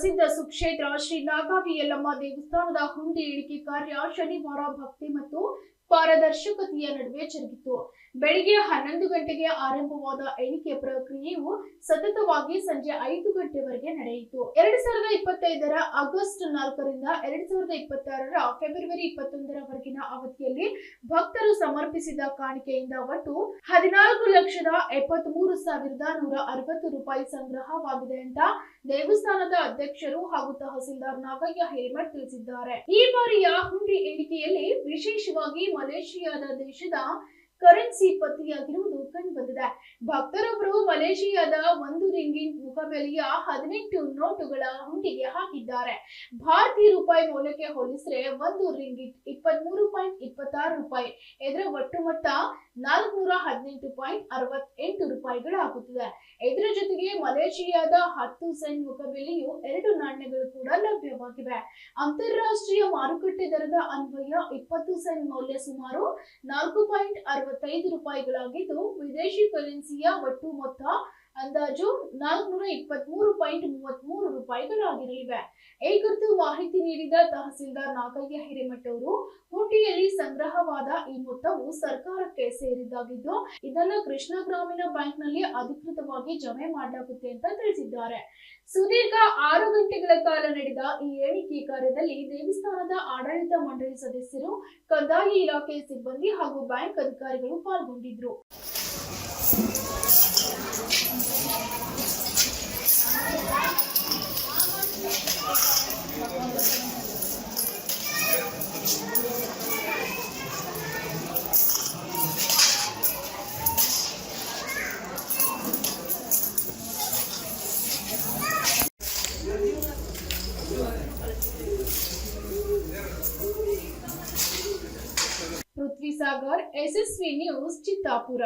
ಪ್ರಸಿದ್ಧ ಸುಕ್ಷೇತ್ರ ಶ್ರೀ ನಾಗಾವಿ ಯಲ್ಲಮ್ಮ ದೇವಸ್ಥಾನದ ಹುಂಡಿ ಇಳಿಕೆ ಕಾರ್ಯ ಶನಿವಾರ ಭಕ್ತಿ ಮತ್ತು ಪಾರದರ್ಶಕತೆಯ ನಡುವೆ ಜರುಗಿತು. ಬೆಳಿಗ್ಗೆ 11 ಗಂಟೆಗೆ ಆರಂಭವಾದ ಎಣಿಕೆ ಪ್ರಕ್ರಿಯೆಯು ಸತತವಾಗಿ ಸಂಜೆ 5 ಗಂಟೆವರೆಗೆ ನಡೆಯಿತು. 2025ರ ಆಗಸ್ಟ್ 4ರಿಂದ 2026ರ ಫೆಬ್ರವರಿ 21ರವರೆಗಿನ ಅವಧಿಯಲ್ಲಿ ಭಕ್ತರು ಸಮರ್ಪಿಸಿದ ಕಾಣಿಕೆಯಿಂದ ಒಟ್ಟು 14,73,160 ರೂಪಾಯಿ ಸಂಗ್ರಹವಾಗಿದೆ ಅಂತ ದೇವಸ್ಥಾನದ ಅಧ್ಯಕ್ಷರು ಹಾಗೂ ತಹಸೀಲ್ದಾರ್ ನಾಗಯ್ಯ ಹಿರೇಮಠ್ ತಿಳಿಸಿದ್ದಾರೆ. ಈ ಬಾರಿಯ ಹುಂಡಿ ಎಣಿಕೆಯಲ್ಲಿ ವಿಶೇಷವಾಗಿ ಮಲೇಷಿಯಾದ ದೇಶದ ಕರೆನ್ಸಿ ಪತ್ತೆಯಾಗಿರುವುದು ಕಂಡುಬಂದಿದೆ. ಭಕ್ತರೊಬ್ಬರು ಮಲೇಷಿಯಾದ 1 ರಿಂಗಿಟ್ ಮುಖಬೆಲೆಯ 18 ನೋಟುಗಳ ಹುಂಡಿಗೆ ಹಾಕಿದ್ದಾರೆ. ಭಾರತೀಯ ರೂಪಾಯಿ ಮೌಲ್ಯಕ್ಕೆ ಹೋಲಿಸಿದರೆ 1 ರಿಂಗಿಟ್ 23.26 ರೂಪಾಯಿ. ಇದರ ಒಟ್ಟು ಮೊತ್ತ 418.68 ರೂಪಾಯಿಗಳಾಗುತ್ತದೆ. ಇದರ ಜೊತೆಗೆ ಮಲೇಷಿಯಾದ 10 ಸೆಂಟ್ ಮುಖಬೆಲೆಯು 2 ನಾಣ್ಯಗಳು ಕೂಡ ಲಭ್ಯವಾಗಿವೆ. ಅಂತಾರಾಷ್ಟ್ರೀಯ ಮಾರುಕಟ್ಟೆ ದರದ ಅನ್ವಯ 20 ಸೆಂಟ್ ಮೌಲ್ಯ ಸುಮಾರು 4.65 ರೂಪಾಯಿಗಳಾಗಿದ್ದು, ವಿದೇಶಿ ಕರೆನ್ಸಿಯ ಒಟ್ಟು ಮೊತ್ತ ಅಂದಾಜು 423.33 ರೂಪಾಯಿಗಳಾಗಿರಲಿವೆ. ಈ ಕುರಿತು ಮಾಹಿತಿ ನೀಡಿದ ತಹಸೀಲ್ದಾರ್ ನಾಗಯ್ಯ ಹಿರೇಮಠ್ ಅವರು, ಹುಂಡಿಯಲ್ಲಿ ಸಂಗ್ರಹವಾದ ಈ ಮೊತ್ತವು ಸರ್ಕಾರಕ್ಕೆ ಸೇರಿದ್ದಾಗಿದ್ದು, ಇದನ್ನು ಕೃಷ್ಣ ಗ್ರಾಮೀಣ ಬ್ಯಾಂಕ್ನಲ್ಲಿ ಅಧಿಕೃತವಾಗಿ ಜಮೆ ಮಾಡಲಾಗುತ್ತೆ ಅಂತ ತಿಳಿಸಿದ್ದಾರೆ. ಸುದೀರ್ಘ 6 ಗಂಟೆಗಳ ಕಾಲ ನಡೆದ ಈ ಎಣಿಕೆ ಕಾರ್ಯದಲ್ಲಿ ದೇವಸ್ಥಾನದ ಆಡಳಿತ ಮಂಡಳಿ ಸದಸ್ಯರು, ಕಂದಾಯ ಇಲಾಖೆ ಸಿಬ್ಬಂದಿ ಹಾಗೂ ಬ್ಯಾಂಕ್ ಅಧಿಕಾರಿಗಳು ಪಾಲ್ಗೊಂಡಿದ್ರು. ಪೃಥ್ವಿ ಸಾಗರ್, SSV ನ್ಯೂಸ್, ಚಿತ್ತಾಪುರ.